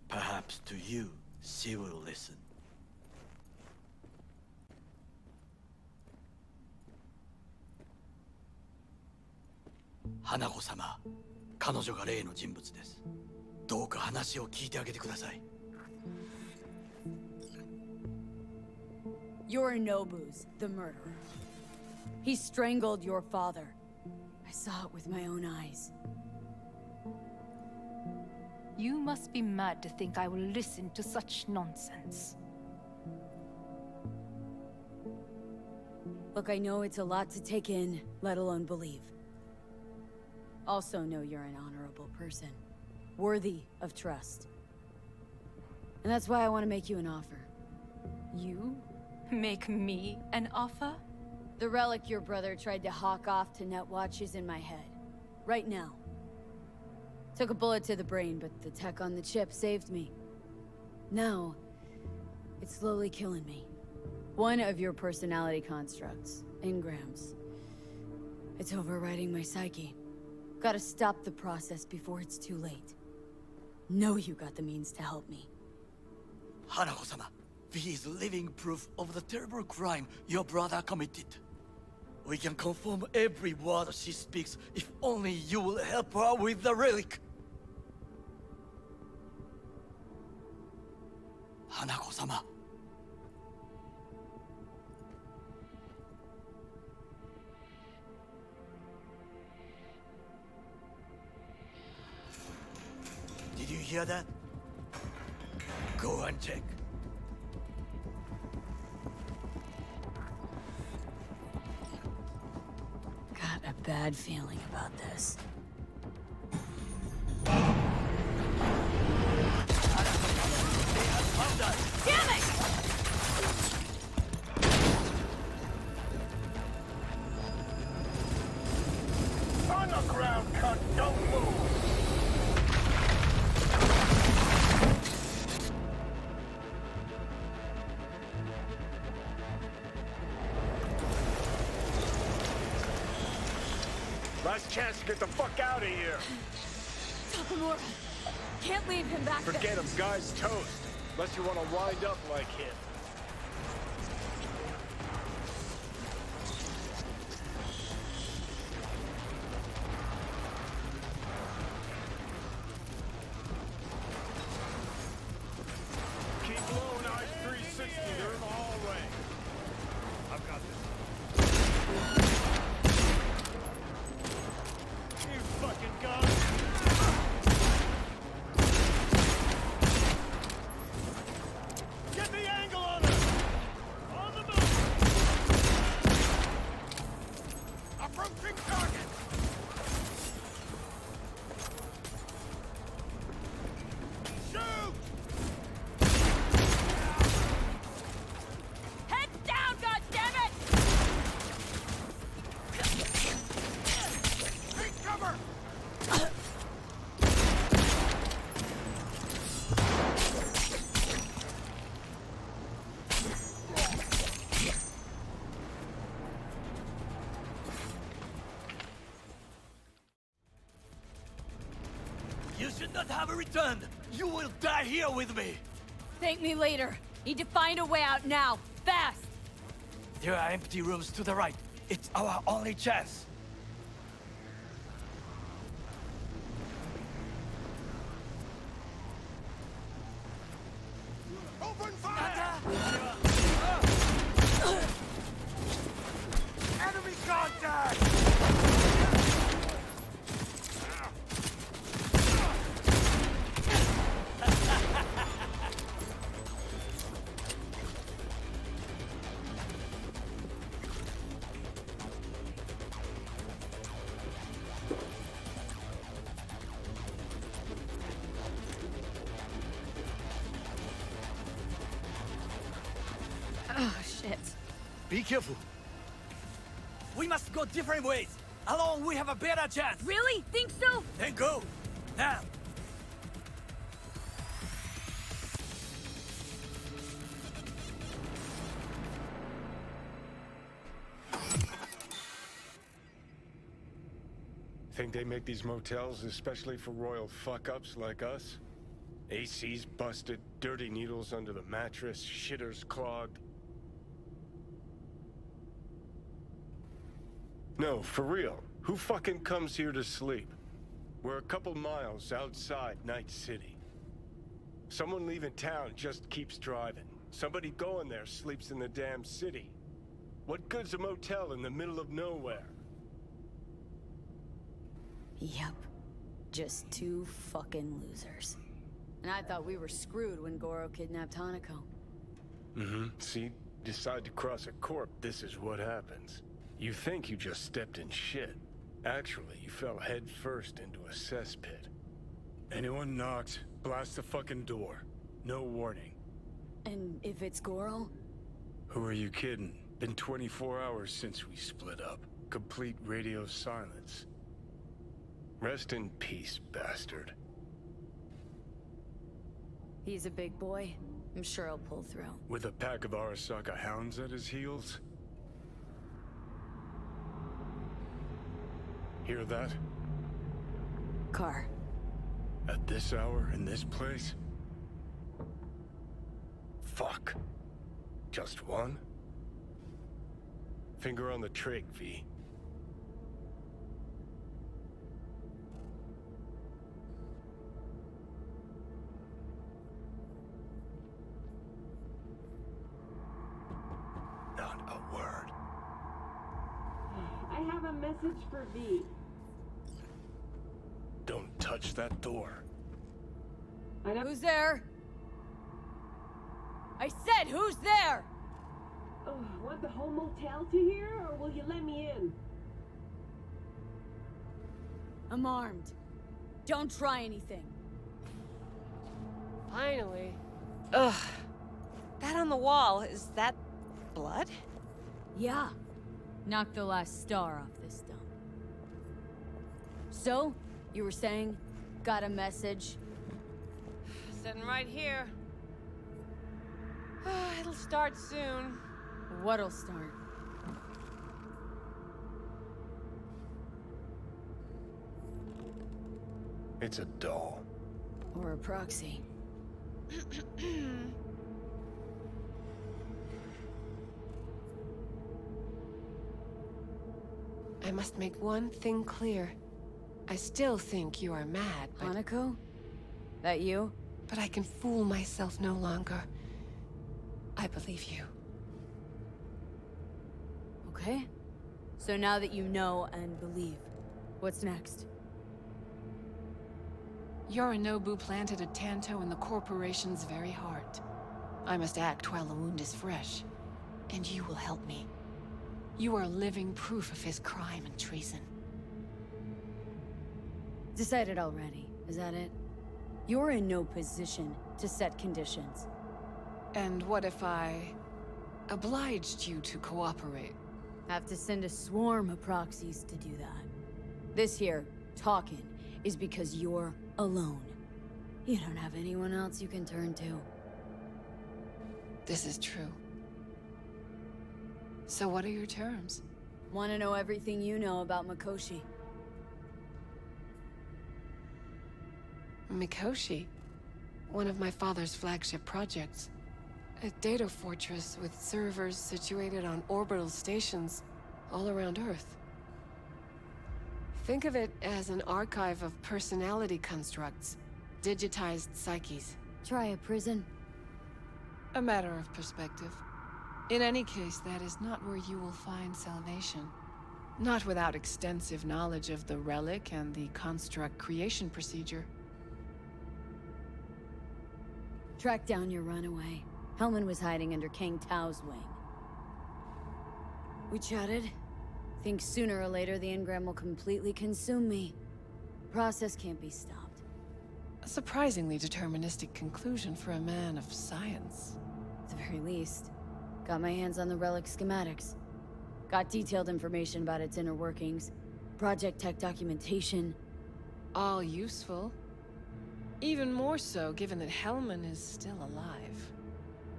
Perhaps to you, she will listen. Hanako様、彼女が例の人物です。どうか話を聞いてあげてください。Yorinobu's the murderer. He strangled your father. I saw it with my own eyes. You must be mad to think I will listen to such nonsense. Look, I know it's a lot to take in, let alone believe. Also know you're an honorable person, worthy of trust. And that's why I want to make you an offer. You? Make me an offer? The relic your brother tried to hawk off to Netwatch is in my head. Right now. Took a bullet to the brain, but the tech on the chip saved me. Now, it's slowly killing me. One of your personality constructs, engrams. It's overriding my psyche. Gotta stop the process before it's too late. Know you got the means to help me. Hanako-sama, V is living proof of the terrible crime your brother committed. We can confirm every word she speaks if only you will help her with the relic. Hanako-sama. Did you hear that? Go and check. Got a bad feeling about this. Damn it! On the ground, cunt! Don't move! Last chance to get the fuck out of here. Takamura! Can't leave him back there. Forget him, guy's toast. Unless you want to wind up like him. Keep low and eyes 360. They're in the hallway. I've got this. You fucking gun! Get the angle on her! On the move! Approaching target! Shoot! Heads down, goddammit! Take cover! You should not have returned. You will die here with me. Thank me later. Need to find a way out now. Fast! There are empty rooms to the right. It's our only chance. Open fire! Enemy contact! Be careful. We must go different ways. Alone, we have a better chance. Really? Think so? Then go. Now. Think they make these motels especially for royal fuck-ups like us? AC's busted, dirty needles under the mattress, shitters clogged. No, for real. Who fucking comes here to sleep? We're a couple miles outside Night City. Someone leaving town just keeps driving. Somebody going there sleeps in the damn city. What good's a motel in the middle of nowhere? Yep. Just two fucking losers. And I thought we were screwed when Goro kidnapped Hanako. Mm-hmm. See? Decide to cross a corp, this is what happens. You think you just stepped in shit. Actually, you fell head first into a cesspit. Anyone knocks, blast the fucking door. No warning. And if it's Goro? Who are you kidding? Been 24 hours since we split up. Complete radio silence. Rest in peace, bastard. He's a big boy. I'm sure he'll pull through. With a pack of Arasaka hounds at his heels? Hear that? Car. At this hour, in this place? Fuck. Just one? Finger on the trig, V. Not a word. I have a message for V. Don't touch that door. Who's there? I said, who's there? Oh, want the whole motel to hear, or will you let me in? I'm armed. Don't try anything. Finally. Ugh. That on the wall, is that blood? Yeah. Knock the last star off this dump. So, you were saying, got a message? Sitting right here. It'll start soon. What'll start? It's a doll. Or a proxy. I must make one thing clear. I still think you are mad, but... Hanako? That you? But I can fool myself no longer. I believe you. Okay. So now that you know and believe, what's next? Yorinobu planted a Tanto in the corporation's very heart. I must act while the wound is fresh. And you will help me. You are living proof of his crime and treason. Decided already, is that it? You're in no position to set conditions. And what if I obliged you to cooperate? Have to send a swarm of proxies to do that. This here, talking, is because you're alone. You don't have anyone else you can turn to. This is true. So what are your terms? Want to know everything you know about Mikoshi. Mikoshi? One of my father's flagship projects. A data fortress with servers situated on orbital stations all around Earth. Think of it as an archive of personality constructs, digitized psyches. Try a prison? A matter of perspective. In any case, that is not where you will find salvation. Not without extensive knowledge of the relic and the construct creation procedure. Track down your runaway. Hellman was hiding under King Tao's wing. We chatted. Think sooner or later the engram will completely consume me. Process can't be stopped. A surprisingly deterministic conclusion for a man of science. At the very least. Got my hands on the relic schematics. Got detailed information about its inner workings, project tech documentation. All useful. Even more so given that Hellman is still alive.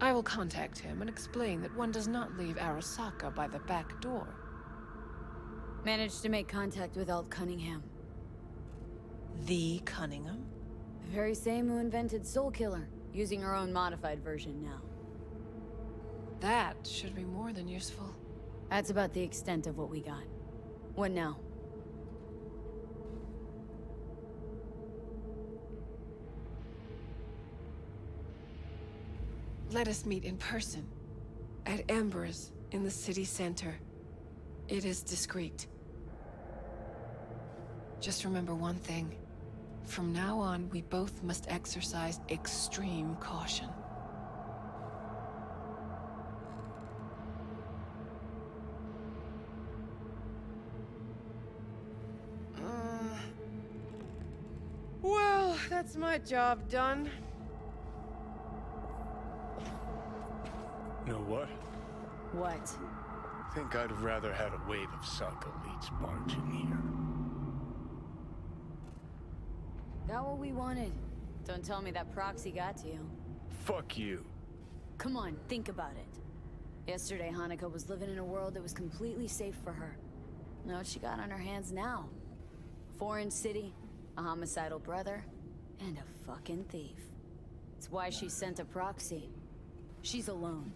I will contact him and explain that one does not leave Arasaka by the back door. Managed to make contact with Alt Cunningham. The Cunningham? The very same who invented Soul Killer, using her own modified version now. That should be more than useful. That's about the extent of what we got. What now? Let us meet in person. At Embers, in the city center. It is discreet. Just remember one thing. From now on, we both must exercise extreme caution. Well, that's my job done. Know what? What? Think I'd have rather had a wave of Saka elites barge in here. Got what we wanted. Don't tell me that proxy got to you. Fuck you. Come on, think about it. Yesterday, Hanako was living in a world that was completely safe for her. Know what she got on her hands now? Foreign city, a homicidal brother, and a fucking thief. It's why she sent a proxy. She's alone.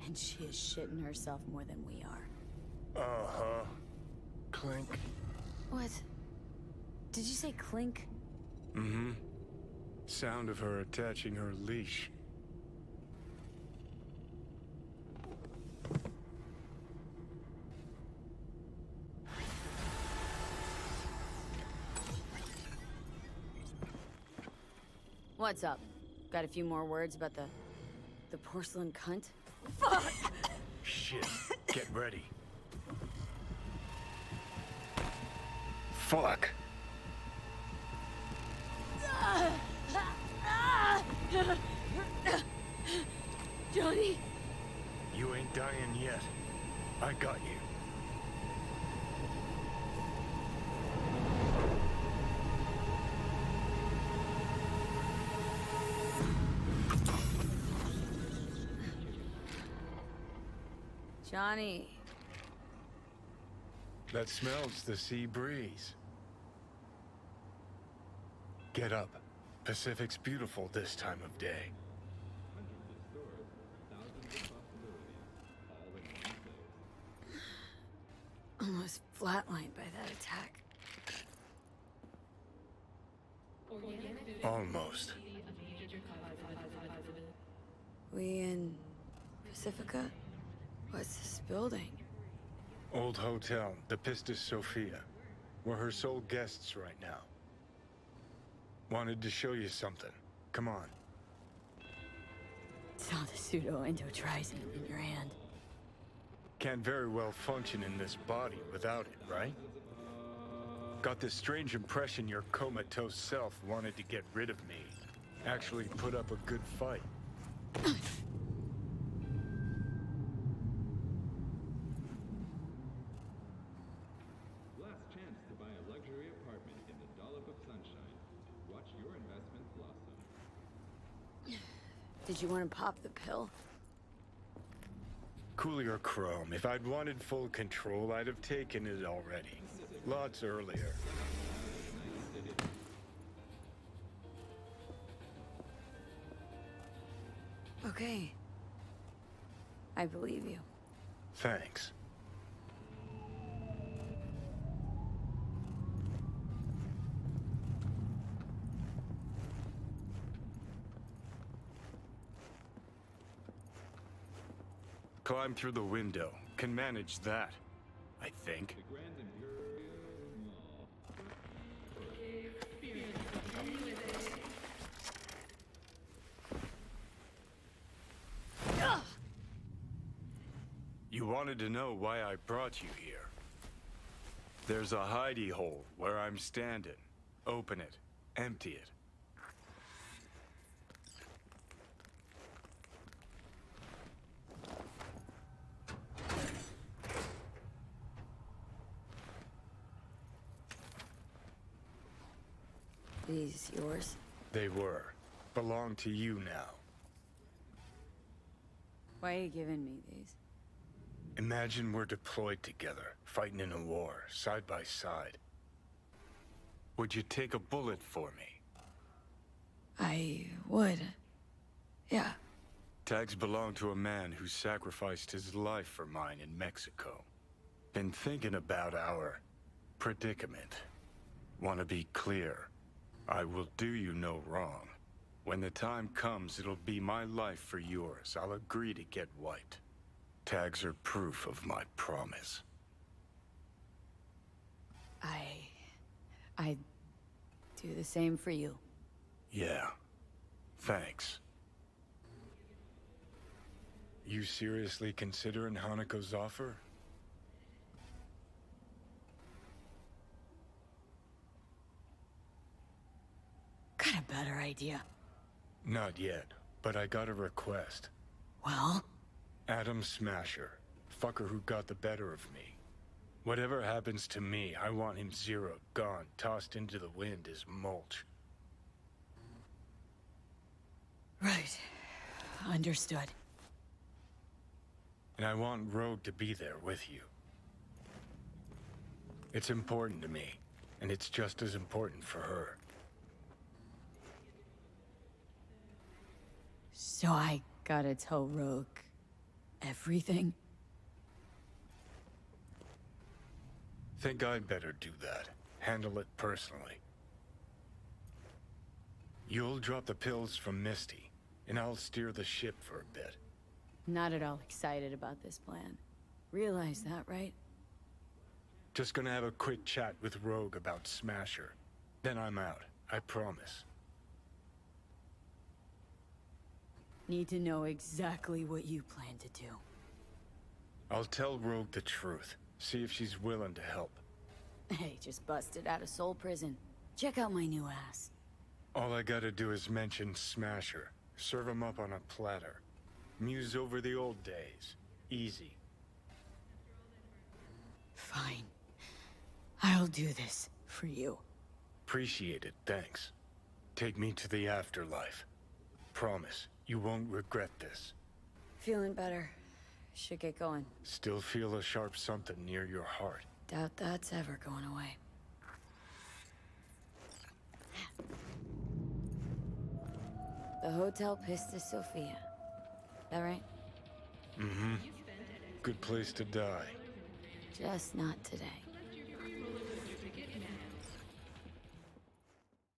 And she is shitting herself more than we are. Uh-huh. Clink. What? Did you say clink? Mm-hmm. Sound of her attaching her leash. What's up? Got a few more words about the porcelain cunt? Fuck! Shit. Get ready. Fuck. Johnny? You ain't dying yet. I got you. Johnny. That smells the sea breeze. Get up. Pacific's beautiful this time of day. Almost flatlined by that attack. Almost. We in Pacifica? What's this building? Old hotel, the Pistis Sophia. We're her sole guests right now. Wanted to show you something. Come on. Saw the pseudo-endotrizine in your hand. Can't very well function in this body without it, right? Got this strange impression your comatose self wanted to get rid of me. Actually put up a good fight. Last chance to buy a luxury apartment in the dollop of sunshine. Watch your investment blossom. Did you want to pop the pill? Coolier Chrome, if I'd wanted full control, I'd have taken it already. Lots earlier. Okay. I believe you. Thanks. Climb through the window. Can manage that, I think. You wanted to know why I brought you here. There's a hidey hole where I'm standing. Open it. Empty it. These yours? They were. Belong to you now. Why are you giving me these? Imagine we're deployed together, fighting in a war, side by side. Would you take a bullet for me? I would. Yeah. Tags belong to a man who sacrificed his life for mine in Mexico. Been thinking about our predicament. Want to be clear. I will do you no wrong. When the time comes, it'll be my life for yours. I'll agree to get wiped. Tags are proof of my promise. I'd do the same for you. Yeah. Thanks. You seriously considering Hanako's offer? Got a better idea. Not yet, but I got a request. Well? Adam Smasher. Fucker who got the better of me. Whatever happens to me, I want him zeroed, gone, tossed into the wind as mulch. Right. Understood. And I want Rogue to be there with you. It's important to me, and it's just as important for her. So I gotta tell Rogue everything? Think I'd better do that. Handle it personally. You'll drop the pills from Misty, and I'll steer the ship for a bit. Not at all excited about this plan. Realize that, right? Just gonna have a quick chat with Rogue about Smasher. Then I'm out, I promise. Need to know exactly what you plan to do. I'll tell Rogue the truth. See if she's willing to help. Hey, just busted out of Soul Prison. Check out my new ass. All I gotta do is mention Smasher. Serve him up on a platter. Muse over the old days. Easy. Fine. I'll do this for you. Appreciate it, thanks. Take me to the afterlife. Promise, you won't regret this. Feeling better. Should get going. Still feel a sharp something near your heart. Doubt that's ever going away. The Hotel Pista Sofia. That right? Mm-hmm. Good place to die. Just not today.